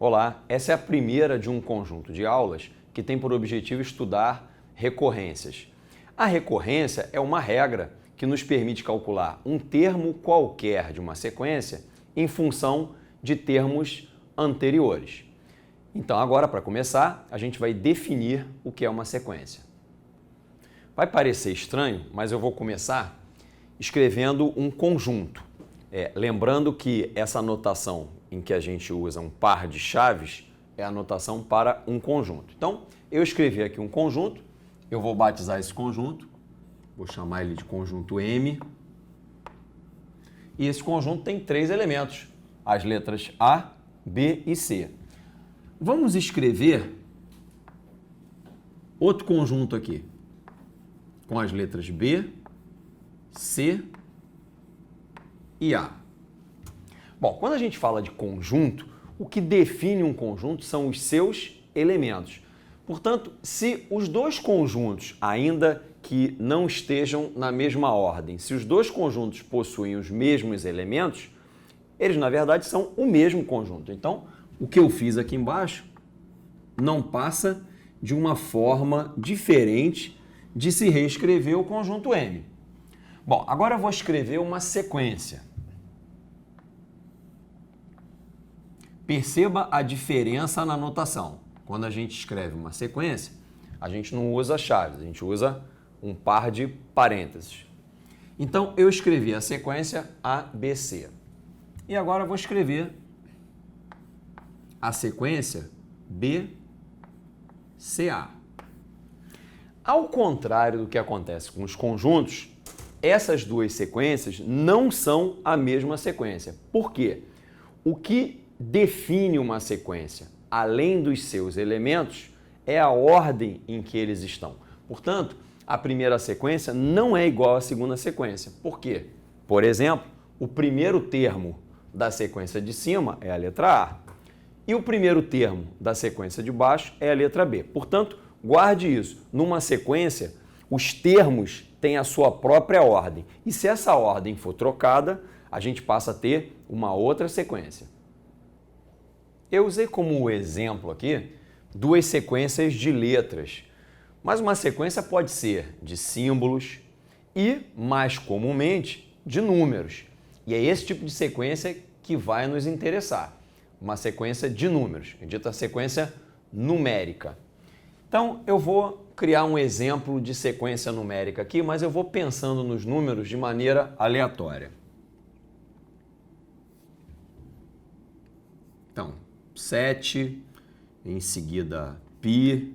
Olá, essa é a primeira de um conjunto de aulas que tem por objetivo estudar recorrências. A recorrência é uma regra que nos permite calcular um termo qualquer de uma sequência em função de termos anteriores. Então agora, para começar, a gente vai definir o que é uma sequência. Vai parecer estranho, mas eu vou começar escrevendo um conjunto. Lembrando que essa notação em que a gente usa um par de chaves é a notação para um conjunto. Então, eu escrevi aqui um conjunto, eu vou batizar esse conjunto, vou chamar ele de conjunto M. E esse conjunto tem 3 elementos, as letras A, B e C. Vamos escrever outro conjunto aqui, com as letras B, C e A. Bom, quando a gente fala de conjunto, o que define um conjunto são os seus elementos. Portanto, se os dois conjuntos, ainda que não estejam na mesma ordem, se os dois conjuntos possuem os mesmos elementos, eles na verdade são o mesmo conjunto. Então, o que eu fiz aqui embaixo não passa de uma forma diferente de se reescrever o conjunto M. Bom, agora eu vou escrever uma sequência. Perceba a diferença na notação. Quando a gente escreve uma sequência, a gente não usa chaves, a gente usa um par de parênteses. Então, eu escrevi a sequência ABC. E agora eu vou escrever a sequência BCA. Ao contrário do que acontece com os conjuntos, essas duas sequências não são a mesma sequência. Por quê? O que define uma sequência, além dos seus elementos, é a ordem em que eles estão. Portanto, a primeira sequência não é igual à segunda sequência. Por quê? Por exemplo, o primeiro termo da sequência de cima é a letra A e o primeiro termo da sequência de baixo é a letra B. Portanto, guarde isso. Numa sequência, os termos têm a sua própria ordem. E se essa ordem for trocada, a gente passa a ter uma outra sequência. Eu usei como exemplo aqui duas sequências de letras, mas uma sequência pode ser de símbolos e, mais comumente, de números. E é esse tipo de sequência que vai nos interessar, uma sequência de números, dita sequência numérica. Então, eu vou criar um exemplo de sequência numérica aqui, mas eu vou pensando nos números de maneira aleatória. Então, 7, em seguida π,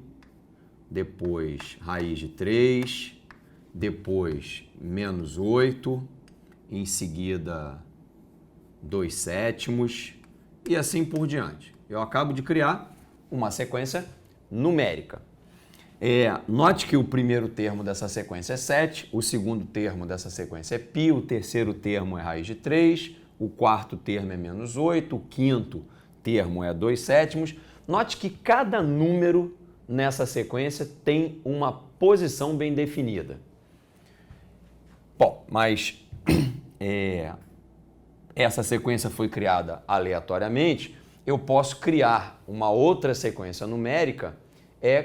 depois raiz de 3, depois menos 8, em seguida 2/7 e assim por diante. Eu acabo de criar uma sequência numérica. Note que o primeiro termo dessa sequência é 7, o segundo termo dessa sequência é π, o terceiro termo é raiz de 3, o quarto termo é menos 8, o quinto termo é 2/7. Note que cada número nessa sequência tem uma posição bem definida. Bom, mas essa sequência foi criada aleatoriamente. Eu posso criar uma outra sequência numérica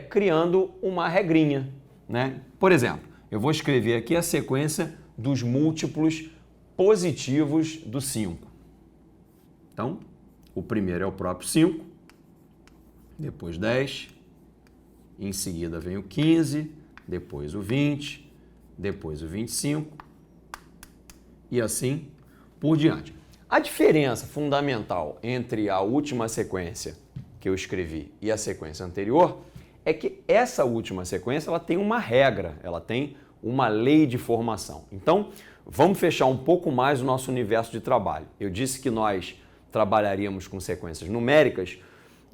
criando uma regrinha, né? Por exemplo, eu vou escrever aqui a sequência dos múltiplos positivos do 5. Então, o primeiro é o próprio 5, depois 10, em seguida vem o 15, depois o 20, depois o 25 e assim por diante. A diferença fundamental entre a última sequência que eu escrevi e a sequência anterior é que essa última sequência ela tem uma regra, ela tem uma lei de formação. Então, vamos fechar um pouco mais o nosso universo de trabalho. Eu disse que nós trabalharíamos com sequências numéricas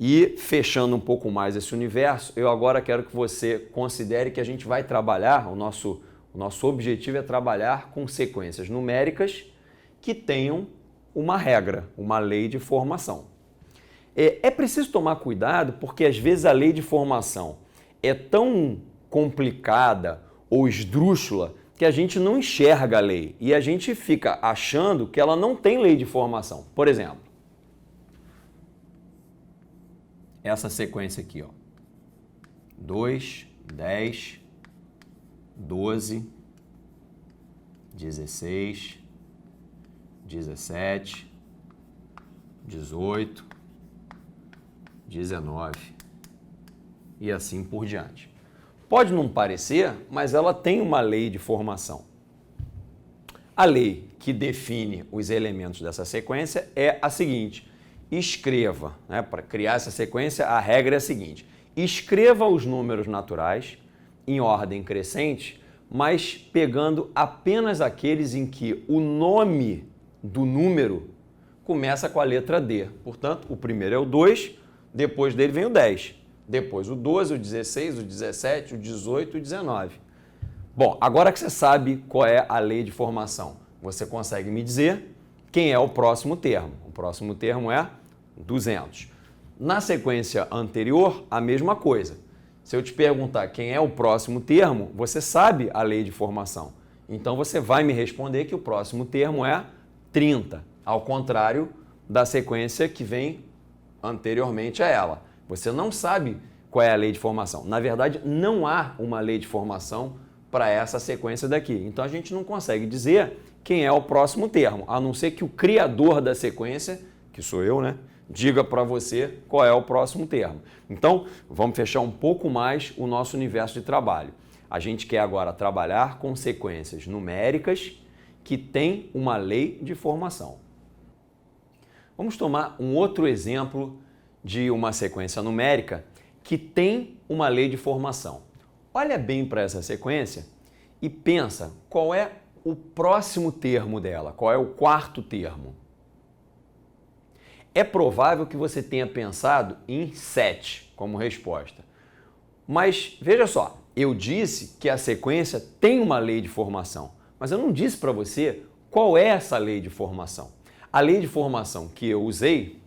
e, fechando um pouco mais esse universo, eu agora quero que você considere que a gente vai trabalhar, o nosso objetivo é trabalhar com sequências numéricas que tenham uma regra, uma lei de formação. É preciso tomar cuidado porque às vezes a lei de formação é tão complicada ou esdrúxula que a gente não enxerga a lei e a gente fica achando que ela não tem lei de formação. Por exemplo, essa sequência aqui, ó. 2, 10, 12, 16, 17, 18, 19 e assim por diante. Pode não parecer, mas ela tem uma lei de formação. A lei que define os elementos dessa sequência é a seguinte: escreva, né, para criar essa sequência, a regra é a seguinte: escreva os números naturais em ordem crescente, mas pegando apenas aqueles em que o nome do número começa com a letra D. Portanto, o primeiro é o 2, depois dele vem o 10, depois o 12, o 16, o 17, o 18 e o 19. Bom, agora que você sabe qual é a lei de formação, você consegue me dizer quem é o próximo termo. O próximo termo é 200. Na sequência anterior, a mesma coisa. Se eu te perguntar quem é o próximo termo, você sabe a lei de formação. Então você vai me responder que o próximo termo é 30, ao contrário da sequência que vem anteriormente a ela. Você não sabe qual é a lei de formação. Na verdade, não há uma lei de formação para essa sequência daqui. Então a gente não consegue dizer quem é o próximo termo, a não ser que o criador da sequência, que sou eu, né, diga para você qual é o próximo termo. Então, vamos fechar um pouco mais o nosso universo de trabalho. A gente quer agora trabalhar com sequências numéricas que têm uma lei de formação. Vamos tomar um outro exemplo de uma sequência numérica que tem uma lei de formação. Olha bem para essa sequência e pensa qual é o próximo termo dela, qual é o quarto termo. É provável que você tenha pensado em 7 como resposta. Mas veja só, eu disse que a sequência tem uma lei de formação, mas eu não disse para você qual é essa lei de formação. A lei de formação que eu usei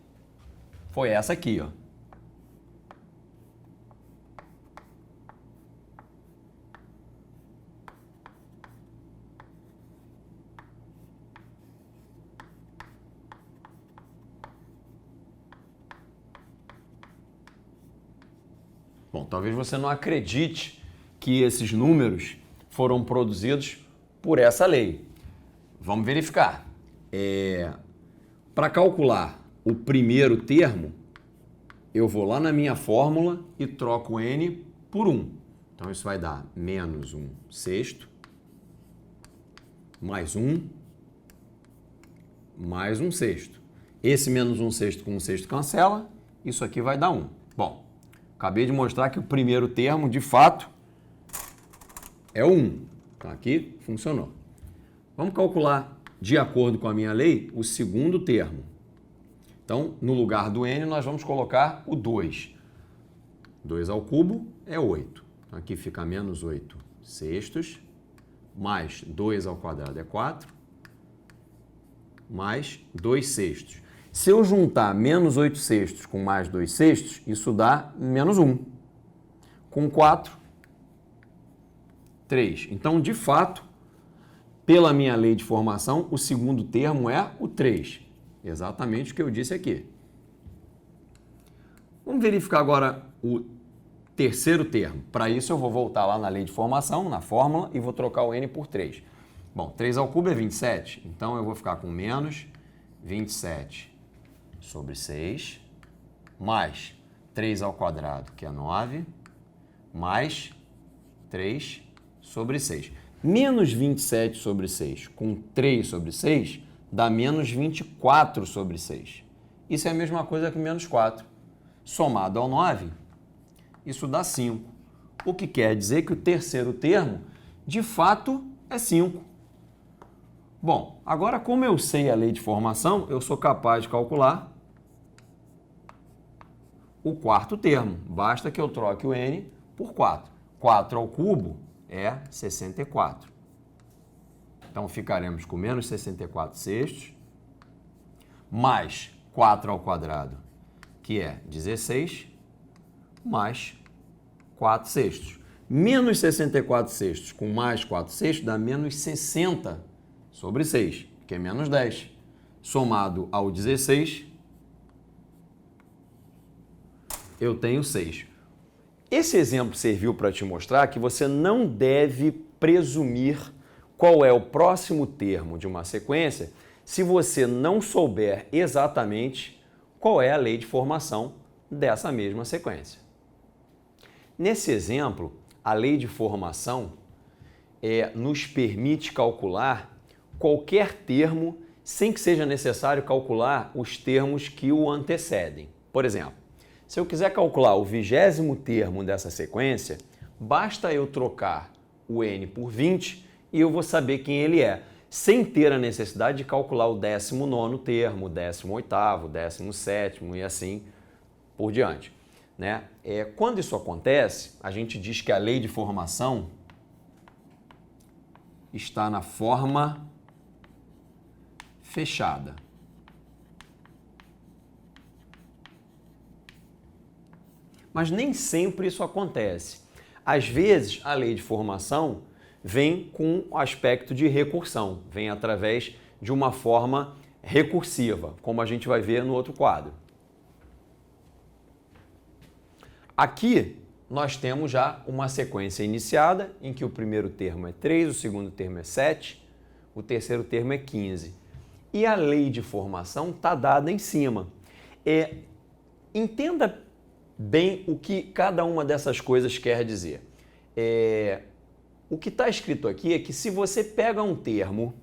foi essa aqui, ó. Bom, talvez você não acredite que esses números foram produzidos por essa lei. Vamos verificar. Para calcular o primeiro termo, eu vou lá na minha fórmula e troco n por 1. Então isso vai dar menos 1 sexto, mais 1, mais 1 sexto. Esse menos 1 sexto com 1 sexto cancela, isso aqui vai dar 1. Bom, acabei de mostrar que o primeiro termo, de fato, é o 1. Então aqui funcionou. Vamos calcular, de acordo com a minha lei, o segundo termo. Então, no lugar do n, nós vamos colocar o 2. 2 ao cubo é 8. Então, aqui fica menos 8 sextos, mais 2 ao quadrado é 4, mais 2 sextos. Se eu juntar menos 8 sextos com mais 2 sextos, isso dá menos 1. Com 4, 3. Então, de fato, pela minha lei de formação, o segundo termo é o 3. Exatamente o que eu disse aqui. Vamos verificar agora o terceiro termo. Para isso, eu vou voltar lá na lei de formação, na fórmula, e vou trocar o n por 3. Bom, 3 ao cubo é 27. Então, eu vou ficar com menos 27 sobre 6, mais 3 ao quadrado, que é 9, mais 3 sobre 6. Menos 27 sobre 6 com 3 sobre 6 dá menos 24 sobre 6. Isso é a mesma coisa que menos 4. Somado ao 9, isso dá 5. O que quer dizer que o terceiro termo, de fato, é 5. Bom, agora como eu sei a lei de formação, eu sou capaz de calcular o quarto termo. Basta que eu troque o n por 4. 4 ao cubo é 64. Então, ficaremos com menos 64 sextos, mais 4 ao quadrado, que é 16, mais 4 sextos. Menos 64 sextos com mais 4 sextos dá menos 60 sobre 6, que é menos 10. Somado ao 16, eu tenho 6. Esse exemplo serviu para te mostrar que você não deve presumir qual é o próximo termo de uma sequência se você não souber exatamente qual é a lei de formação dessa mesma sequência. Nesse exemplo, a lei de formação nos permite calcular qualquer termo sem que seja necessário calcular os termos que o antecedem. Por exemplo, se eu quiser calcular o 20º termo dessa sequência, basta eu trocar o n por 20 e eu vou saber quem ele é, sem ter a necessidade de calcular o 19º termo, o 18º, o 17º e assim por diante. Né? Quando isso acontece, a gente diz que a lei de formação está na forma fechada. Mas nem sempre isso acontece. Às vezes, a lei de formação vem com o aspecto de recursão, vem através de uma forma recursiva, como a gente vai ver no outro quadro. Aqui, nós temos já uma sequência iniciada, em que o primeiro termo é 3, o segundo termo é 7, o terceiro termo é 15. E a lei de formação está dada em cima. Entenda bem o que cada uma dessas coisas quer dizer. O que está escrito aqui é que se você pega um termo,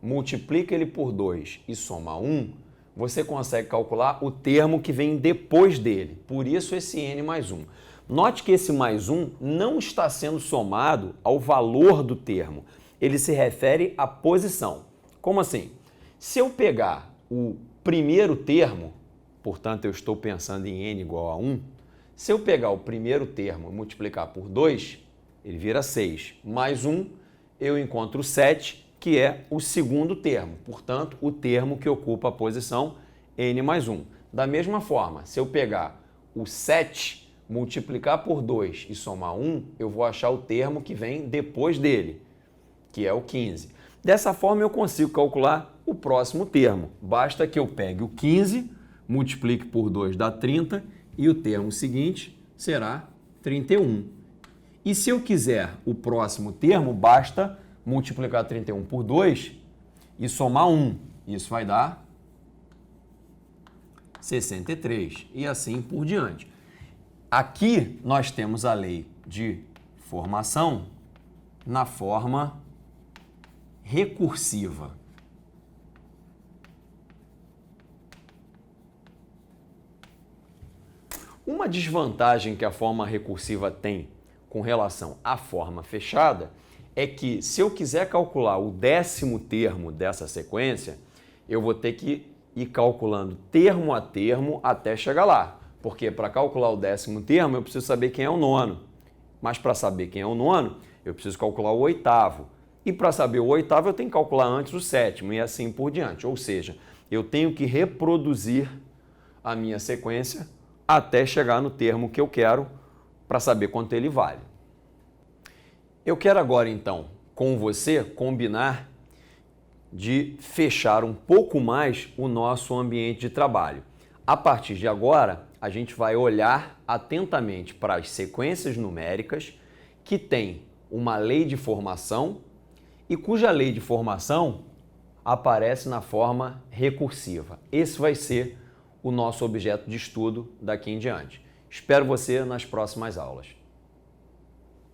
multiplica ele por 2 e soma 1, você consegue calcular o termo que vem depois dele. Por isso esse n mais 1. Note que esse mais 1 não está sendo somado ao valor do termo. Ele se refere à posição. Como assim? Se eu pegar o primeiro termo, portanto eu estou pensando em n igual a 1, se eu pegar o primeiro termo e multiplicar por 2, ele vira 6. Mais 1, eu encontro 7, que é o segundo termo. Portanto, o termo que ocupa a posição n mais 1. Da mesma forma, se eu pegar o 7, multiplicar por 2 e somar 1, eu vou achar o termo que vem depois dele, que é o 15. Dessa forma, eu consigo calcular o próximo termo. Basta que eu pegue o 15, multiplique por 2 dá 30 e o termo seguinte será 31. E se eu quiser o próximo termo, basta multiplicar 31 por 2 e somar 1. Isso vai dar 63 e assim por diante. Aqui nós temos a lei de formação na forma recursiva. Uma desvantagem que a forma recursiva tem com relação à forma fechada é que se eu quiser calcular o 10º termo dessa sequência, eu vou ter que ir calculando termo a termo até chegar lá. Porque para calcular o 10º termo eu preciso saber quem é o nono. Mas para saber quem é o nono, eu preciso calcular o 8º. E para saber o 8º eu tenho que calcular antes o 7º e assim por diante. Ou seja, eu tenho que reproduzir a minha sequência até chegar no termo que eu quero para saber quanto ele vale. Eu quero agora, então, com você, combinar de fechar um pouco mais o nosso ambiente de trabalho. A partir de agora, a gente vai olhar atentamente para as sequências numéricas que têm uma lei de formação e cuja lei de formação aparece na forma recursiva. Esse vai ser o nosso objeto de estudo daqui em diante. Espero você nas próximas aulas.